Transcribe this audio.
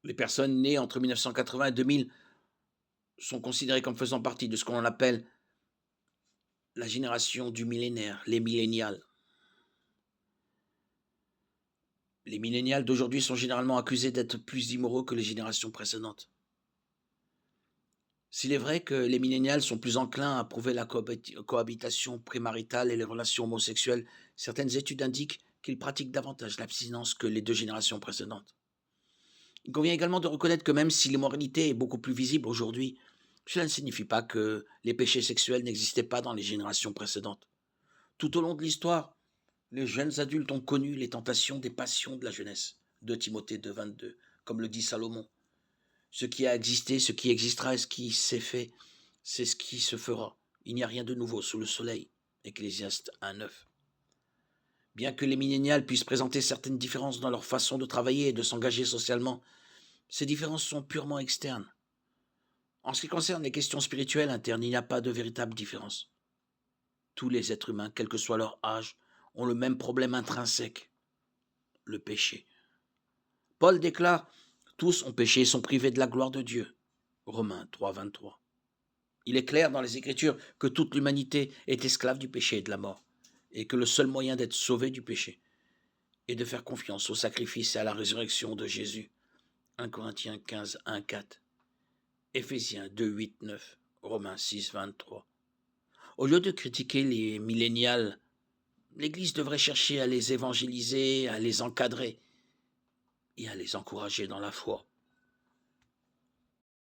Les personnes nées entre 1980 et 2000 sont considérées comme faisant partie de ce qu'on appelle la génération du millénaire, les millénials. Les millénials d'aujourd'hui sont généralement accusés d'être plus immoraux que les générations précédentes. S'il est vrai que les millénials sont plus enclins à approuver la cohabitation prémaritale et les relations homosexuelles, certaines études indiquent qu'ils pratiquent davantage l'abstinence que les deux générations précédentes. Il convient également de reconnaître que même si l'immoralité est beaucoup plus visible aujourd'hui, cela ne signifie pas que les péchés sexuels n'existaient pas dans les générations précédentes. Tout au long de l'histoire, les jeunes adultes ont connu les tentations des passions de la jeunesse, de Timothée 2,22, comme le dit Salomon. Ce qui a existé, ce qui existera et ce qui s'est fait, c'est ce qui se fera. Il n'y a rien de nouveau sous le soleil. Ecclésiaste 1,9. Bien que les millénials puissent présenter certaines différences dans leur façon de travailler et de s'engager socialement, ces différences sont purement externes. En ce qui concerne les questions spirituelles internes, il n'y a pas de véritable différence. Tous les êtres humains, quel que soit leur âge, ont le même problème intrinsèque, le péché. Paul déclare: tous ont péché et sont privés de la gloire de Dieu. Romains 3,23. Il est clair dans les Écritures que toute l'humanité est esclave du péché et de la mort, et que le seul moyen d'être sauvé du péché est de faire confiance au sacrifice et à la résurrection de Jésus. 1 Corinthiens 15, 1, 4, Éphésiens 2, 8, 9, Romains 6, 23. Au lieu de critiquer les millénials, l'Église devrait chercher à les évangéliser, à les encadrer et à les encourager dans la foi.